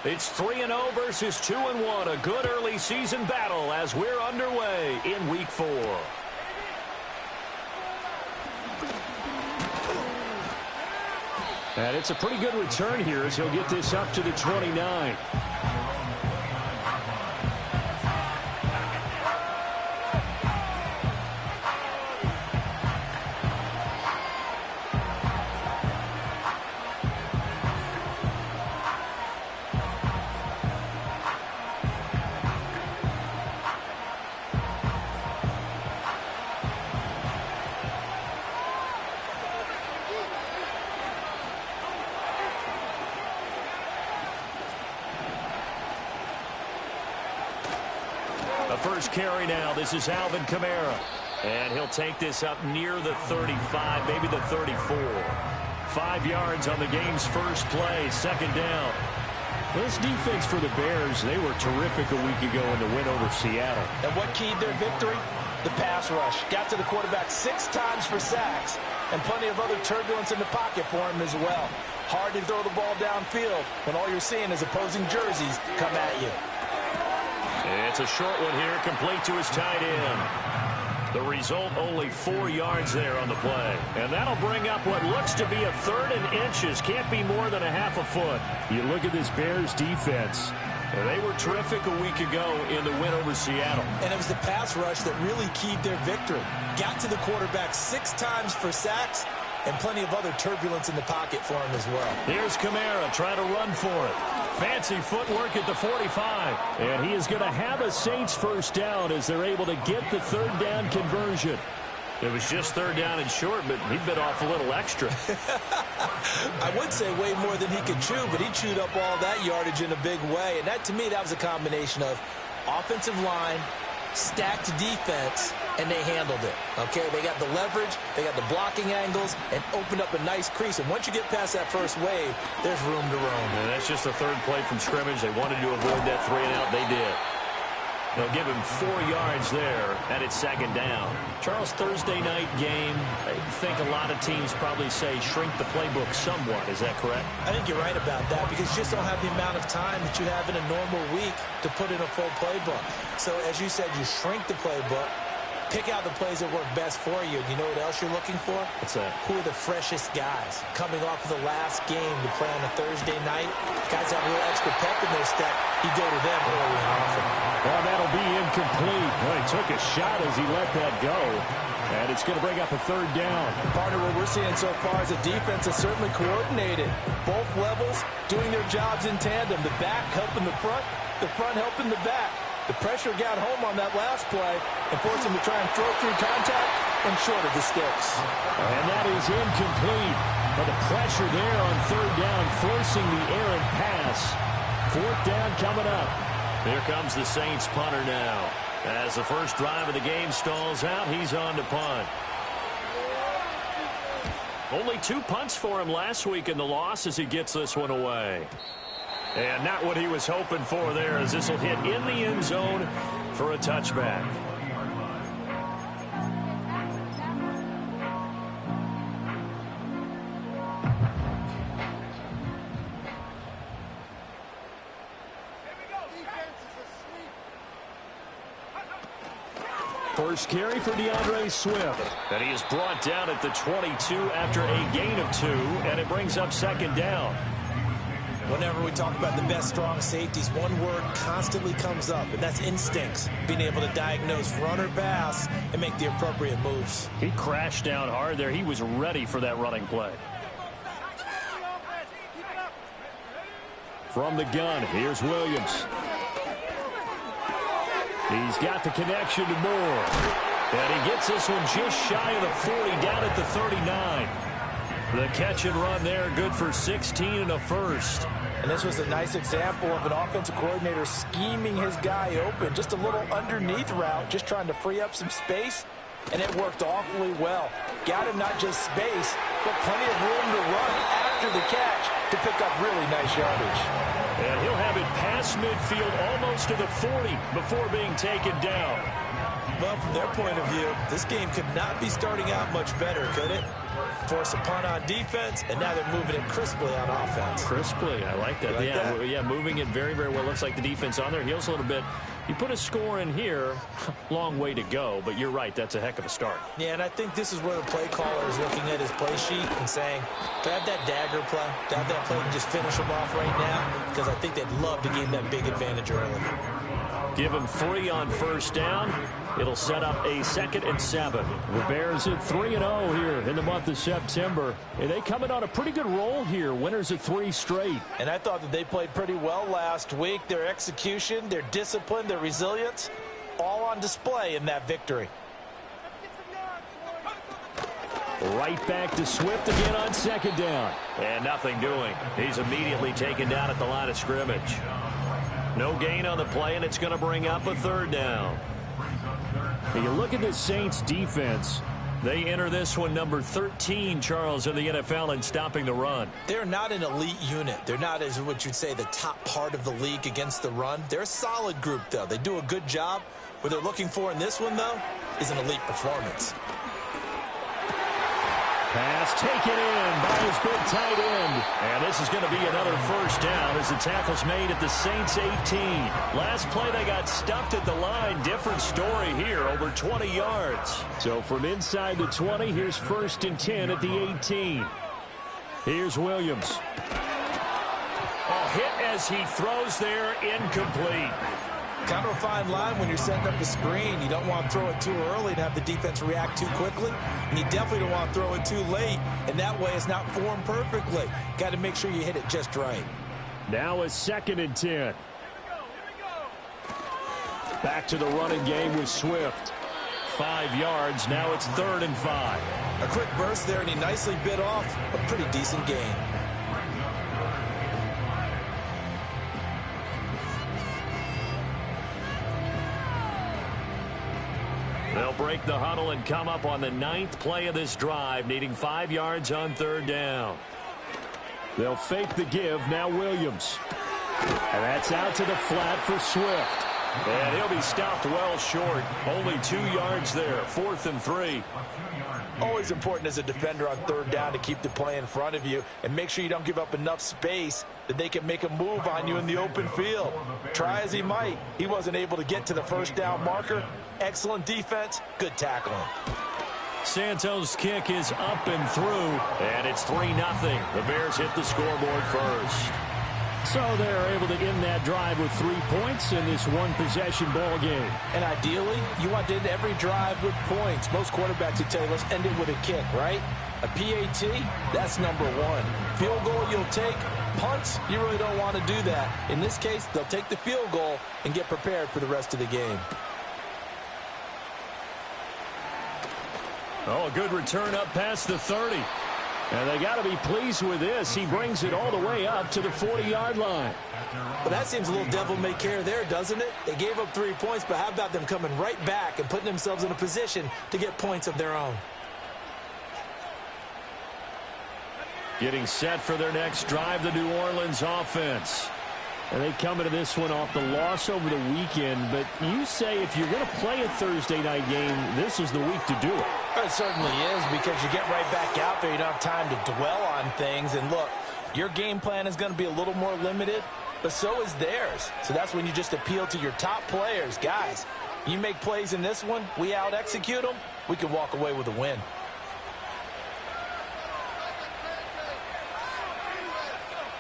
It's 3-0 versus 2-1. A good early season battle as we're underway in Week 4. And it's a pretty good return here as he'll get this up to the 29. First carry now. This is Alvin Kamara. And he'll take this up near the 35, maybe the 34. 5 yards on the game's first play. Second down. This defense for the Bears, they were terrific a week ago in the win over Seattle. And what keyed their victory? The pass rush. Got to the quarterback 6 times for sacks. And plenty of other turbulence in the pocket for him as well. Hard to throw the ball downfield when all you're seeing is opposing jerseys come at you. It's a short one here, complete to his tight end. The result, only 4 yards there on the play. And that'll bring up what looks to be a 3rd and inches. Can't be more than a half a foot. You look at this Bears defense. They were terrific a week ago in the win over Seattle. And it was the pass rush that really keyed their victory. Got to the quarterback 6 times for sacks. And plenty of other turbulence in the pocket for him as well. Here's Kamara trying to run for it. Fancy footwork at the 45. And he is going to have a Saints first down as they're able to get the 3rd down conversion. It was just 3rd down and short, but he bit off a little extra. I would say way more than he could chew, but he chewed up all that yardage in a big way. And that, to me, that was a combination of offensive line, stacked defense, and they handled it. Okay, they got the leverage, they got the blocking angles, and opened up a nice crease. And once you get past that first wave, there's room to roam. And that's just the 3rd play from scrimmage. They wanted to avoid that 3 and out. They did. They'll give him 4 yards there, and it's 2nd down. Charles, Thursday night game, I think a lot of teams probably say shrink the playbook somewhat. Is that correct? I think you're right about that because you just don't have the amount of time that you have in a normal week to put in a full playbook. So, as you said, you shrink the playbook, pick out the plays that work best for you. You know what else you're looking for? What's that? Who are the freshest guys coming off of the last game to play on a Thursday night? Guys have a little extra pep in their step. You go to them early and often. Well, that'll be incomplete. Well, he took a shot as he let that go. And it's going to bring up a 3rd down. Partner, what we're seeing so far is a defense that's certainly coordinated. Both levels doing their jobs in tandem. The back helping the front helping the back. The pressure got home on that last play and forced him to try and throw through contact and short of the sticks. And that is incomplete. But the pressure there on 3rd down, forcing the errant pass. 4th down coming up. Here comes the Saints punter now. As the first drive of the game stalls out, he's on to punt. Only 2 punts for him last week in the loss as he gets this one away. And not what he was hoping for there, as this will hit in the end zone for a touchback. First carry for DeAndre Swift. And he is brought down at the 22 after a gain of 2, and it brings up 2nd down. Whenever we talk about the best strong safeties, one word constantly comes up, and that's instincts. Being able to diagnose run or pass and make the appropriate moves. He crashed down hard there. He was ready for that running play. From the gun, here's Williams. He's got the connection to Moore. And he gets this one just shy of the 40, down at the 39. The catch and run there, good for 16 and a first. And this was a nice example of an offensive coordinator scheming his guy open. Just a little underneath route, just trying to free up some space. And it worked awfully well. Got him not just space, but plenty of room to run after the catch to pick up really nice yardage. And he'll have it past midfield almost to the 40 before being taken down. Well, from their point of view, this game could not be starting out much better, could it? Force a punt on defense, and now they're moving it crisply on offense. Crisply, I like that. Yeah, moving it very, very well. Looks like the defense on their heels a little bit. You put a score in here, long way to go, but you're right, that's a heck of a start. Yeah, and I think this is where the play caller is looking at his play sheet and saying, do I have that dagger play? Do I have that play and just finish them off right now? Because I think they'd love to gain that big advantage early. Give them 3 on first down. It'll set up a 2nd and 7. The Bears at 3-0 here in the month of September. And they coming on a pretty good roll here. Winners of 3 straight. And I thought that they played pretty well last week. Their execution, their discipline, their resilience, all on display in that victory. Right back to Swift again on 2nd down. And nothing doing. He's immediately taken down at the line of scrimmage. No gain on the play, and it's going to bring up a 3rd down. You look at the Saints defense. They enter this one number 13, Charles, in the NFL in stopping the run. They're not an elite unit. They're not, as what you'd say, the top part of the league against the run. They're a solid group, though. They do a good job. What they're looking for in this one, though, is an elite performance. Pass taken in by his big tight end. And this is going to be another 1st down as the tackle's made at the Saints 18. Last play they got stuffed at the line. Different story here, over 20 yards. So from inside the 20, here's 1st and 10 at the 18. Here's Williams. A hit as he throws there, incomplete. Kind of a fine line when you're setting up the screen. You don't want to throw it too early and have the defense react too quickly. And you definitely don't want to throw it too late. And that way it's not formed perfectly. Got to make sure you hit it just right. Now a 2nd and 10. Back to the running game with Swift. 5 yards. Now it's 3rd and 5. A quick burst there, and he nicely bit off a pretty decent gain. They'll break the huddle and come up on the 9th play of this drive, needing 5 yards on 3rd down. They'll fake the give. Now Williams. And that's out to the flat for Swift. And he'll be stopped well short. Only 2 yards there. 4th and 3. Always important as a defender on 3rd down to keep the play in front of you and make sure you don't give up enough space that they can make a move on you in the open field. Try as he might, he wasn't able to get to the 1st down marker. Excellent defense, good tackling. Santos' kick is up and through, and it's 3-0. The Bears hit the scoreboard first. So they're able to end that drive with 3 points in this one-possession ball game. And ideally, you want to end every drive with points. Most quarterbacks would tell you, let's end it with a kick, right? A PAT, that's number 1. Field goal you'll take. Punts, you really don't want to do that. In this case, they'll take the field goal and get prepared for the rest of the game. Oh, a good return up past the 30. And they got to be pleased with this. He brings it all the way up to the 40-yard line. Well, that seems a little devil-may-care there, doesn't it? They gave up 3 points, but how about them coming right back and putting themselves in a position to get points of their own? Getting set for their next drive, the New Orleans offense. And they come into this one off the loss over the weekend. But you say if you're going to play a Thursday night game, this is the week to do it. It certainly is, because you get right back out there. You don't have time to dwell on things. And look, your game plan is going to be a little more limited, but so is theirs. So that's when you just appeal to your top players. Guys, you make plays in this one, we out-execute them, we can walk away with a win.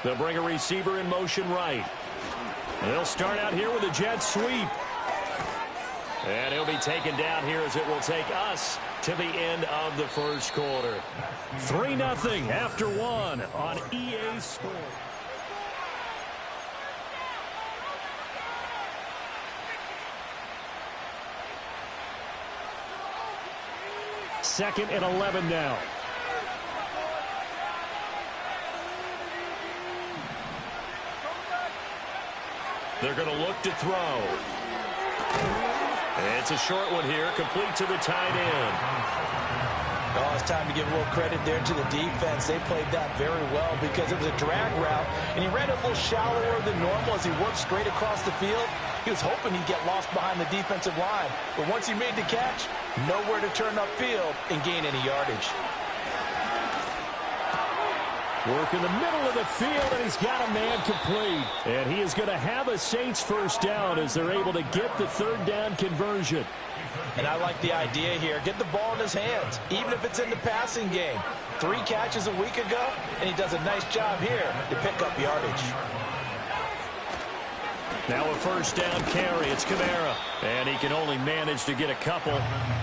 They'll bring a receiver in motion right. And they'll start out here with a jet sweep. And he'll be taken down here as it will take us to the end of the first quarter. 3-0 after 1 on EA Sports. Second and 11 now. They're going to look to throw. And it's a short one here, complete to the tight end. Oh, it's time to give a little credit there to the defense. They played that very well because it was a drag route, and he ran a little shallower than normal as he worked straight across the field. He was hoping he'd get lost behind the defensive line. But once he made the catch, nowhere to turn upfield and gain any yardage. Work in the middle of the field, and he's got a man complete. And he is going to have a Saints first down as they're able to get the third down conversion. And I like the idea here. Get the ball in his hands, even if it's in the passing game. 3 catches a week ago, and he does a nice job here to pick up yardage. Now a first down carry. It's Kamara. And he can only manage to get a couple.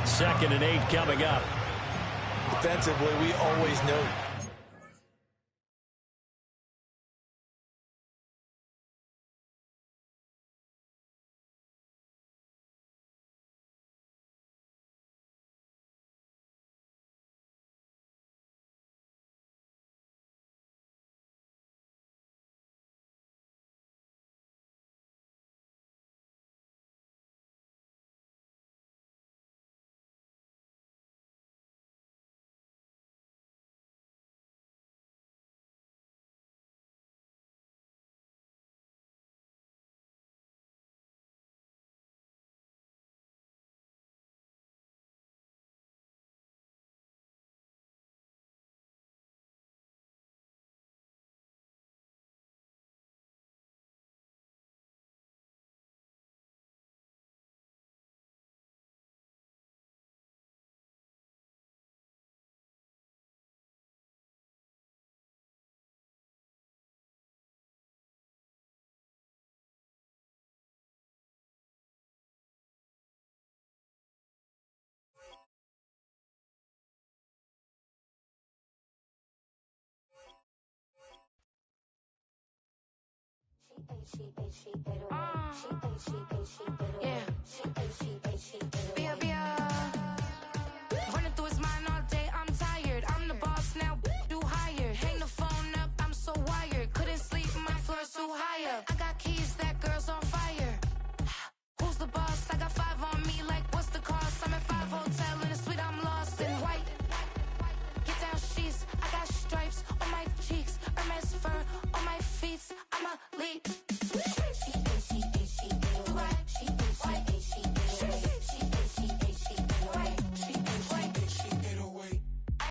2nd and 8 coming up. Defensively, we always knew. Yeah.